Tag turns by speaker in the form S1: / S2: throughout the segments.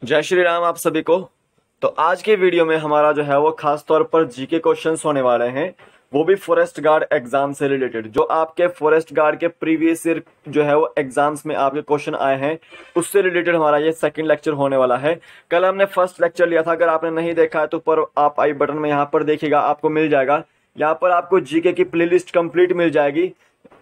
S1: जय श्री राम आप सभी को। तो आज के वीडियो में हमारा जो है वो खास तौर पर जीके क्वेश्चंस होने वाले हैं, वो भी फॉरेस्ट गार्ड एग्जाम से रिलेटेड। जो आपके फॉरेस्ट गार्ड के प्रीवियस ईयर जो है वो एग्जाम्स में आपके क्वेश्चन आए हैं, उससे रिलेटेड हमारा ये सेकंड लेक्चर होने वाला है। कल हमने फर्स्ट लेक्चर लिया था, अगर आपने नहीं देखा है तो ऊपर आप आई बटन में यहाँ पर देखिएगा, आपको मिल जाएगा। यहाँ पर आपको जीके की प्लेलिस्ट कंप्लीट मिल जाएगी,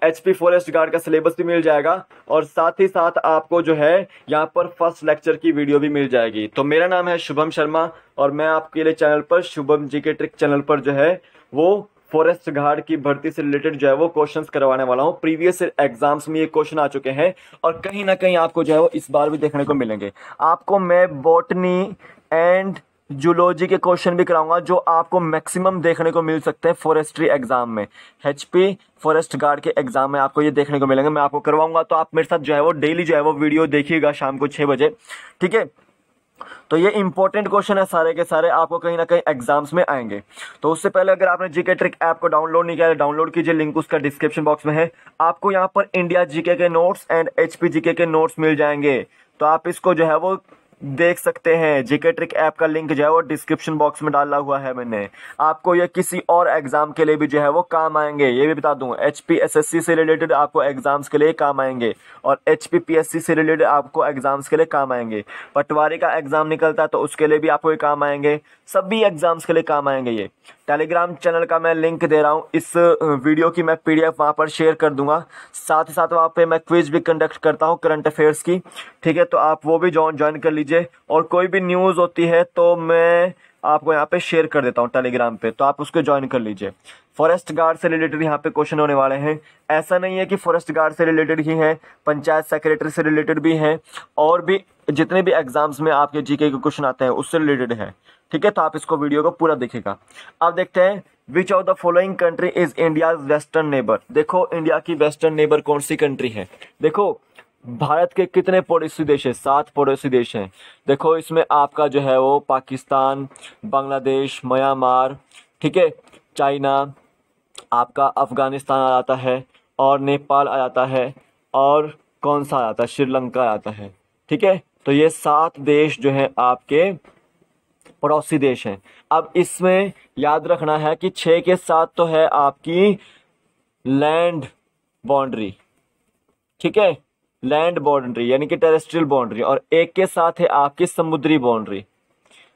S1: एचपी फॉरेस्ट गार्ड का सिलेबस भी मिल जाएगा और साथ ही साथ आपको जो है यहाँ पर फर्स्ट लेक्चर की वीडियो भी मिल जाएगी। तो मेरा नाम है शुभम शर्मा और मैं आपके लिए चैनल पर शुभम जीके ट्रिक चैनल पर जो है वो फॉरेस्ट गार्ड की भर्ती से रिलेटेड जो है वो क्वेश्चंस करवाने वाला हूँ। प्रीवियस एग्जाम्स में ये क्वेश्चन आ चुके हैं और कहीं ना कहीं आपको जो है वो इस बार भी देखने को मिलेंगे। आपको मैं बॉटनी एंड जूलॉजी के क्वेश्चन भी कराऊंगा जो आपको मैक्सिमम देखने को मिल सकते हैं फॉरेस्ट्री एग्जाम में। एचपी फॉरेस्ट गार्ड के एग्जाम में आपको ये देखने को मिलेंगे, मैं आपको करवाऊंगा। तो आप मेरे साथ जो है वो डेली जो है वो वीडियो देखिएगा शाम को 6 बजे, ठीक है। तो ये इंपॉर्टेंट क्वेश्चन है, सारे के सारे आपको कहीं ना कहीं एग्जाम्स में आएंगे। तो उससे पहले अगर आपने जीके ट्रिक ऐप को डाउनलोड नहीं किया है, डाउनलोड कीजिए, लिंक उसका डिस्क्रिप्शन बॉक्स में है। आपको यहाँ पर इंडिया जीके के नोट्स एंड एचपी जीके के नोट्स मिल जाएंगे, तो आप इसको जो है वो देख सकते हैं। जीके ट्रिक ऐप का लिंक जो है वो डिस्क्रिप्शन बॉक्स में डाला हुआ है मैंने। आपको ये किसी और एग्जाम के लिए भी जो है वो काम आएंगे, ये भी बता दूं। एचपी एसएससी से रिलेटेड आपको एग्जाम्स के लिए काम आएंगे और एचपी पीएससी से रिलेटेड आपको एग्जाम्स के लिए काम आएंगे। पटवारी का एग्जाम निकलता है तो उसके लिए भी आपको ये काम आएंगे, सभी एग्जाम्स के लिए काम आएंगे। ये टेलीग्राम चैनल का मैं लिंक दे रहा हूँ, इस वीडियो की मैं पीडीएफ वहाँ पर शेयर कर दूंगा। साथ ही साथ वहाँ पे मैं क्विज भी कंडक्ट करता हूँ करंट अफेयर्स की, ठीक है। तो आप वो भी ज्वाइन कर लीजिए और कोई भी न्यूज़ होती है तो मैं आपको यहाँ पे शेयर कर देता हूँ टेलीग्राम पे, तो आप उसको ज्वाइन कर लीजिए। फॉरेस्ट गार्ड से रिलेटेड यहाँ पे क्वेश्चन होने वाले हैं। ऐसा नहीं है कि फॉरेस्ट गार्ड से रिलेटेड ही है, पंचायत सेक्रेटरी से रिलेटेड भी है और भी जितने भी एग्जाम्स में आपके जीके के क्वेश्चन आते हैं उससे रिलेटेड है, ठीक है। तो आप इसको वीडियो को पूरा देखिएगा। अब देखते हैं, which of the following country is India's western neighbour. देखो इंडिया की वेस्टर्न नेबर कौन सी कंट्री है। देखो भारत के कितने पड़ोसी देश है, 7 पड़ोसी देश हैं। देखो इसमें आपका जो है वो पाकिस्तान, बांग्लादेश, म्यांमार, ठीक है, चाइना, आपका अफगानिस्तान आ जाता है और नेपाल आ जाता है और कौन सा आ जाता है, श्रीलंका आ जाता है, ठीक है। तो ये 7 देश जो है आपके पड़ोसी देश हैं। अब इसमें याद रखना है कि 6 के साथ तो है आपकी लैंड बाउंड्री, ठीक है, लैंड बाउंड्री यानी कि टेरेस्ट्रियल बाउंड्री, और 1 के साथ है आपकी समुद्री बाउंड्री।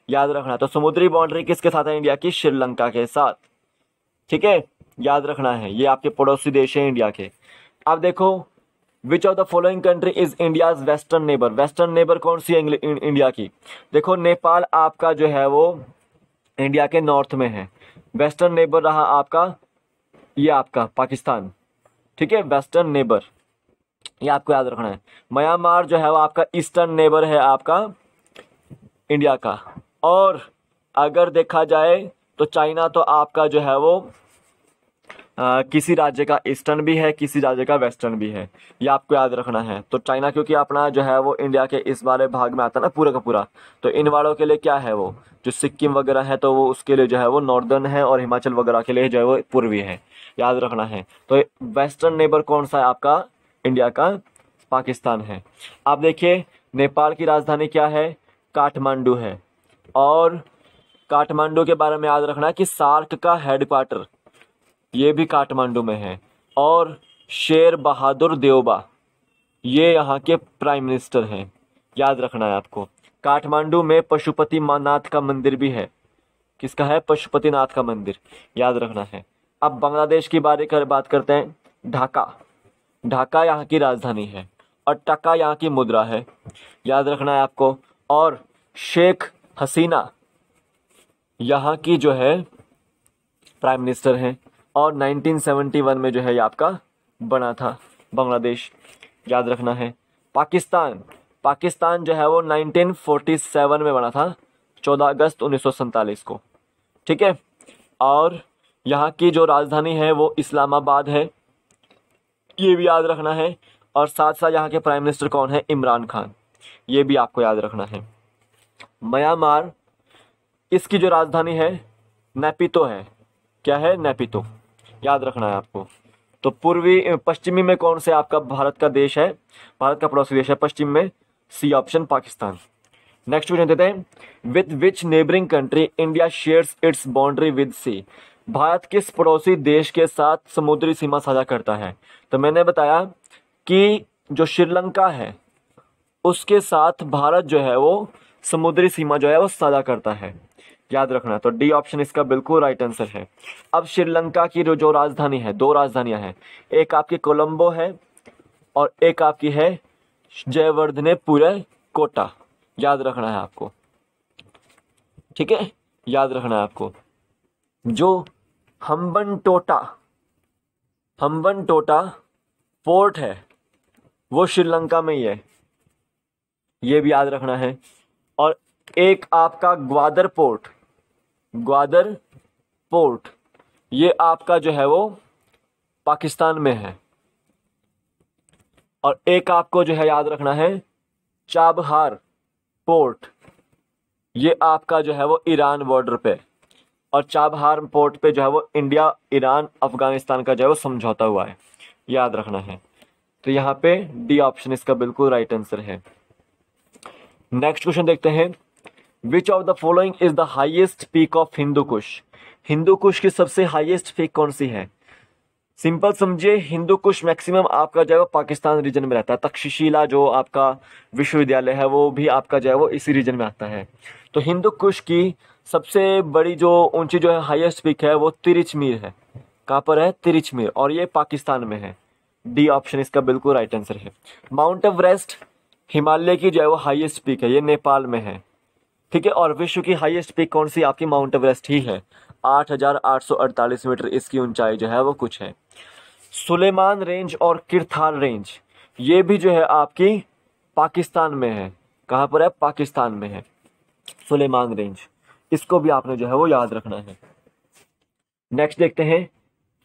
S1: याद रखना है, तो समुद्री बाउंड्री किसके साथ है, इंडिया की श्रीलंका के साथ, ठीक है, याद रखना है। ये आपके पड़ोसी देश हैं इंडिया के। अब देखो, विच of the following country is India's western neighbour. Western neighbour कौन सी है इंडिया की। देखो नेपाल आपका जो है वो इंडिया के नॉर्थ में है। वेस्टर्न नेबर रहा आपका ये आपका पाकिस्तान, ठीक है, वेस्टर्न नेबर, ये आपको याद रखना है। म्यांमार जो है वो आपका ईस्टर्न नेबर है आपका इंडिया का। और अगर देखा जाए तो चाइना तो आपका जो है वो किसी राज्य का ईस्टर्न भी है, किसी राज्य का वेस्टर्न भी है, ये आपको याद रखना है। तो चाइना क्योंकि अपना जो है वो इंडिया के इस वाले भाग में आता है ना पूरा का पूरा, तो इन वालों के लिए क्या है, वो जो सिक्किम वगैरह है तो वो उसके लिए जो है वो नॉर्दर्न है और हिमाचल वगैरह के लिए जो है वो पूर्वी है, याद रखना है। तो वेस्टर्न नेबर कौन सा है आपका इंडिया का, पाकिस्तान है। आप देखिए नेपाल की राजधानी क्या है, काठमांडू है। और काठमांडू के बारे में याद रखना है कि सार्क का हेडक्वार्टर ये भी काठमांडू में है। और शेर बहादुर देवबा ये यहाँ के प्राइम मिनिस्टर हैं, याद रखना है आपको। काठमांडू में पशुपति नाथ का मंदिर भी है। किसका है, पशुपति नाथ का मंदिर, याद रखना है। अब बांग्लादेश की बात करते हैं। ढाका, ढाका यहाँ की राजधानी है और टका यहाँ की मुद्रा है, याद रखना है आपको। और शेख हसीना यहाँ की जो है प्राइम मिनिस्टर हैं और 1971 में जो है ये आपका बना था बांग्लादेश, याद रखना है। पाकिस्तान, पाकिस्तान जो है वो 1947 में बना था, 14 अगस्त 1947 को, ठीक है। और यहाँ की जो राजधानी है वो इस्लामाबाद है, ये भी याद रखना है। और साथ साथ यहाँ के प्राइम मिनिस्टर कौन है, इमरान खान, ये भी आपको याद रखना है। म्यांमार, इसकी जो राजधानी है नेपितो है, क्या है, नेपितो, याद रखना है आपको। तो पूर्वी पश्चिमी में कौन से आपका भारत का देश है, भारत का पड़ोसी देश है पश्चिम में, C option Pakistan, next question देते हैं, with which neighbouring country India shares its boundary with C. Bharat किस पड़ोसी देश के साथ समुद्री सीमा साझा करता है? तो मैंने बताया कि जो श्रीलंका है उसके साथ भारत जो है वो समुद्री सीमा जो है वो साझा करता है, याद रखना। तो डी ऑप्शन इसका बिल्कुल राइट आंसर है। अब श्रीलंका की जो राजधानी है, दो राजधानियां हैं, एक आपकी कोलंबो है और एक आपकी है जयवर्धनेपुरम कोटा, याद रखना है आपको, ठीक है, याद रखना है आपको। जो हम्बन टोटा पोर्ट है वो श्रीलंका में ही है, ये भी याद रखना है। और एक आपका ग्वादर पोर्ट ये आपका जो है वो पाकिस्तान में है। और एक आपको जो है याद रखना है चाबहार पोर्ट, ये आपका जो है वो ईरान बॉर्डर पे, और चाबहार पोर्ट पे जो है वो इंडिया, ईरान, अफगानिस्तान का जो है वो समझौता हुआ है, याद रखना है। तो यहाँ पे डी ऑप्शन इसका बिल्कुल राइट आंसर है। नेक्स्ट क्वेश्चन देखते हैं, which of the following is the highest peak of Hindu Kush. Hindu Kush की सबसे हाईएस्ट पीक कौन सी है? सिंपल समझिए, हिंदू कुश मैक्सिमम आपका जो है वो पाकिस्तान रीजन में रहता है। तक्षशिला जो आपका विश्वविद्यालय है वो भी आपका जो है वो इसी रीजन में आता है। तो हिंदू कुश की सबसे बड़ी जो ऊंची जो है हाईएस्ट पीक है वो तिरिचमीर है। कहाँ पर है? तिरिचमीर, और ये पाकिस्तान में है। डी ऑप्शन इसका बिल्कुल राइट आंसर है। माउंट एवरेस्ट हिमालय की जो है वो हाईएस्ट पीक है, ये नेपाल में है, ठीक है। और विश्व की हाईएस्ट पीक कौन सी? आपकी माउंट एवरेस्ट ही है, 8,848 मीटर इसकी ऊंचाई जो है वो कुछ है। सुलेमान रेंज और किरथार रेंज ये भी जो है आपकी पाकिस्तान में है। कहाँ पर है? पाकिस्तान में है सुलेमान रेंज, इसको भी आपने जो है वो याद रखना है। नेक्स्ट देखते हैं,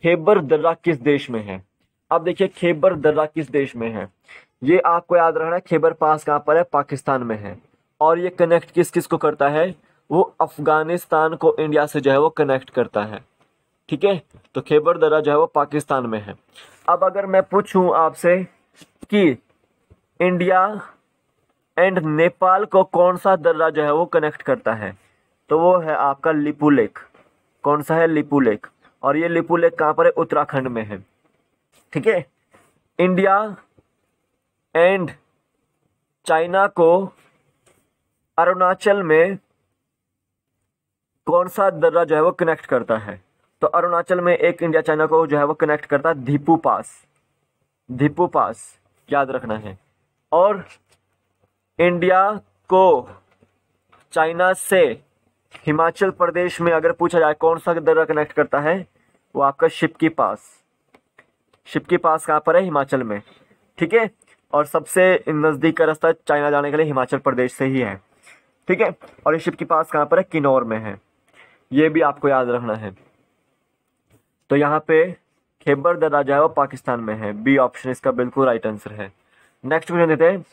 S1: खैबर दर्रा किस देश में है? अब देखिए खैबर दर्रा किस देश में है, ये आपको याद रखना है। खैबर पास कहाँ पर है? पाकिस्तान में है। और ये कनेक्ट किस किस को करता है? वो अफगानिस्तान को इंडिया से जो है वो कनेक्ट करता है, ठीक है। तो खैबर दर्रा जो है वो पाकिस्तान में है। अब अगर मैं पूछूं आपसे कि इंडिया एंड नेपाल को कौन सा दर्रा जो है वो कनेक्ट करता है, तो वो है आपका लिपू लेक। कौन सा है? लिपू लेक। और ये लिपू लेक कहाँ पर है? उत्तराखंड में है, ठीक है। इंडिया एंड चाइना को अरुणाचल में कौन सा दर्रा जो है वो कनेक्ट करता है? तो अरुणाचल में एक इंडिया चाइना को जो है वो कनेक्ट करता है धीपू पास, याद रखना है। और इंडिया को चाइना से हिमाचल प्रदेश में अगर पूछा जाए कौन सा दर्रा कनेक्ट करता है, वो आपका शिप्की पास कहाँ पर है? हिमाचल में, ठीक है। और सबसे नजदीक का रास्ता चाइना जाने के लिए हिमाचल प्रदेश से ही है, ठीक है। और ये शिप्की पास कहाँ पर है? किन्नौर में है, ये भी आपको याद रखना है। तो यहाँ पे खैबर दर्रा जो है वो पाकिस्तान में है। बी ऑप्शन इसका बिल्कुल राइट आंसर है। नेक्स्ट क्वेश्चन देते हैं,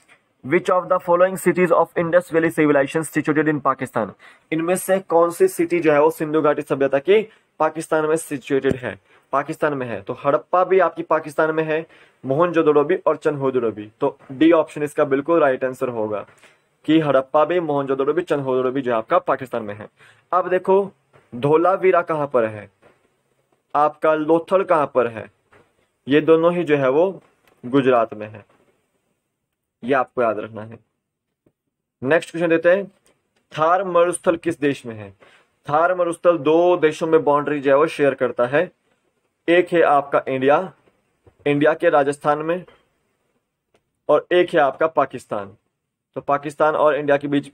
S1: which of the following cities of Indus valley civilization situated in Pakistan. इनमें से कौन सी सिटी जो है वो सिंधु घाटी सभ्यता की पाकिस्तान में सिचुएटेड है? पाकिस्तान में है। तो हड़प्पा भी आपकी पाकिस्तान में है, मोहनजोदड़ो भी और चंदहोदड़ो भी। तो डी ऑप्शन इसका बिल्कुल राइट आंसर होगा कि हड़प्पा भी, मोहनजोदड़ो भी, चंदहोदड़ो भी जो है आपका पाकिस्तान में है। अब देखो धोलावीरा कहाँ पर है? आपका लोथल कहाँ पर है? ये दोनों ही जो है वो गुजरात में है, ये आपको याद रखना है। नेक्स्ट क्वेश्चन देते हैं, थार मरुस्थल किस देश में है? थार मरुस्थल दो देशों में बाउंड्री जो है वो शेयर करता है। एक है आपका इंडिया के राजस्थान में, और एक है आपका पाकिस्तान। तो पाकिस्तान और इंडिया के बीच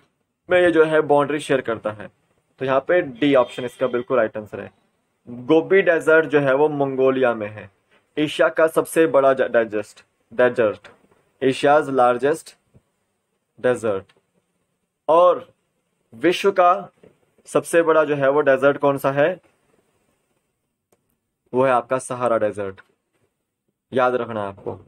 S1: में ये जो है बाउंड्री शेयर करता है। तो यहाँ पे डी ऑप्शन इसका बिल्कुल राइट आंसर है। गोबी डेजर्ट जो है वो मंगोलिया में है, एशिया का सबसे बड़ा डेजर्ट, एशियाज लार्जेस्ट डेजर्ट। और विश्व का सबसे बड़ा जो है वो डेजर्ट कौन सा है? वो है आपका सहारा डेजर्ट, याद रखना है आपको।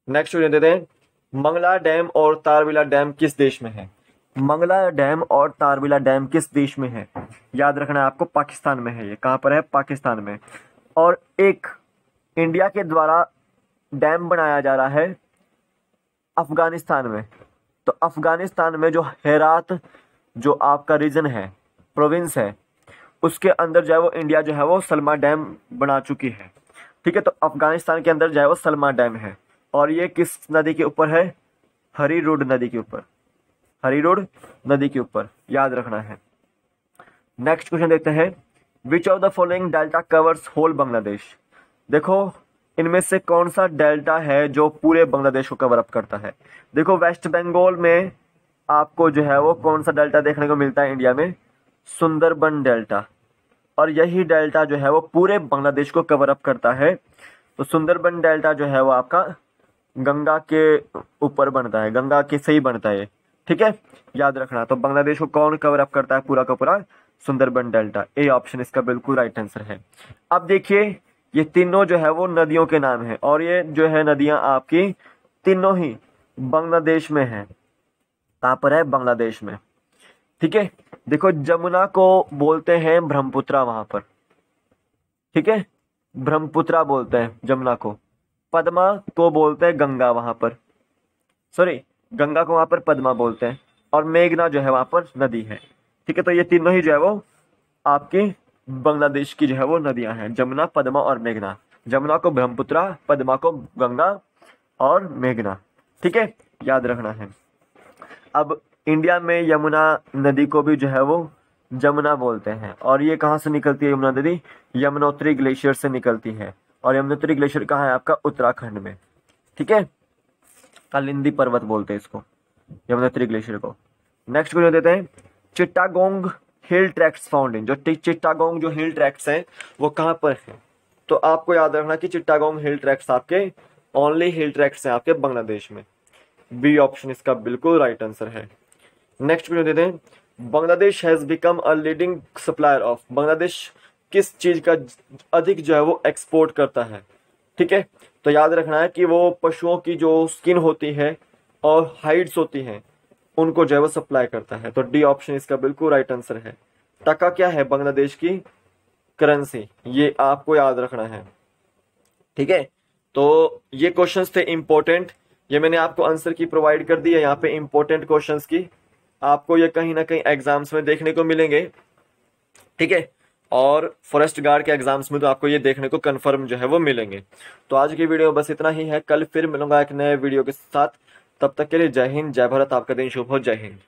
S1: नेक्स्ट क्वेश्चन देते हैं, मंगला डैम और तारबिला डैम किस देश में है? मंगला डैम और तारबिला डैम किस देश में है? याद रखना है आपको, पाकिस्तान में है। ये कहां पर है? पाकिस्तान में। और एक इंडिया के द्वारा डैम बनाया जा रहा है अफगानिस्तान में, तो अफगानिस्तान में जो हेरात जो आपका रीजन है, प्रोविंस है, उसके अंदर जो है वो इंडिया जो है वो सलमा डैम बना चुकी है। ठीक है, तो अफगानिस्तान के अंदर जो है वो सलमा डैम है, और ये किस नदी के ऊपर है? हरीरुड नदी के ऊपर, हरीरुड नदी के ऊपर, याद रखना है। नेक्स्ट क्वेश्चन देखते हैं, which of the following delta covers whole Bangladesh. देखो इनमें से कौन सा डेल्टा है जो पूरे बांग्लादेश को कवर अप करता है? देखो वेस्ट बंगाल में आपको जो है वो कौन सा डेल्टा देखने को मिलता है इंडिया में? सुंदरबन डेल्टा, और यही डेल्टा जो है वो पूरे बांग्लादेश को कवर अप करता है। तो सुंदरबन डेल्टा जो है वो आपका गंगा के ऊपर बनता है, गंगा के से ही बनता है। ठीक है, याद रखना। तो बांग्लादेश को कौन कवर अप करता है पूरा का पूरा? सुंदरबन डेल्टा। ए ऑप्शन इसका बिल्कुल राइट आंसर है। अब देखिए ये तीनों जो है वो नदियों के नाम है, और ये जो है नदियां आपकी तीनों ही बांग्लादेश में है। कहां पर है? बांग्लादेश में। ठीक है, देखो जमुना को बोलते हैं ब्रह्मपुत्रा वहां पर। ठीक है, ब्रह्मपुत्रा बोलते हैं जमुना को। पद्मा को बोलते हैं गंगा वहां पर, सॉरी गंगा को वहां पर पद्मा बोलते हैं, और मेघना जो है वहां पर नदी है। ठीक है, तो ये तीनों ही जो है वो आपकी बांग्लादेश की जो है वो नदियां हैं, जमुना, पद्मा और मेघना। जमुना को ब्रह्मपुत्रा, पद्मा को गंगा और मेघना। ठीक है, याद रखना है। अब इंडिया में यमुना नदी को भी जो है वो जमुना बोलते हैं, और ये कहाँ से निकलती है यमुना नदी? यमुनोत्री ग्लेशियर से निकलती है, और यमुनोत्री ग्लेशियर कहाँ है आपका? उत्तराखंड में। ठीक है, कालिंदी पर्वत बोलते हैं इसको, यमुनोत्री ग्लेशियर को। नेक्स्ट क्वेश्चन देते हैं, चिट्टागोंग हिल ट्रैक्ट्स फाउंड इन। जो चिट्टागोंग जो हिल ट्रैक्ट्स हैं वो कहाँ पर है? तो आपको याद रखना कि चिट्टागोंग हिल ट्रैक्ट्स आपके ओनली हिल ट्रैक्ट्स हैं आपके बांग्लादेश में। बी ऑप्शन इसका बिल्कुल राइट आंसर है। नेक्स्ट क्वेश्चन देते हैं, Bangladesh has become a leading supplier of. Bangladesh किस चीज का अधिक जो है वो एक्सपोर्ट करता है? ठीक है, तो याद रखना है कि वो पशुओं की जो स्किन होती है और हाइड्स होती हैं उनको जो है वो सप्लाई करता है। तो डी ऑप्शन इसका बिल्कुल राइट आंसर है। टका क्या है? बांग्लादेश की करेंसी, ये आपको याद रखना है। ठीक है, तो ये क्वेश्चंस थे इंपॉर्टेंट, ये मैंने आपको आंसर की प्रोवाइड कर दी है यहाँ पे इंपॉर्टेंट क्वेश्चंस की। आपको ये कहीं ना कहीं एग्जाम्स में देखने को मिलेंगे। ठीक है, और फॉरेस्ट गार्ड के एग्जाम्स में तो आपको ये देखने को कंफर्म जो है वो मिलेंगे। तो आज की वीडियो बस इतना ही है, कल फिर मिलूंगा एक नए वीडियो के साथ। तब तक के लिए जय हिंद, जय भारत, आपका दिन शुभ हो, जय हिंद।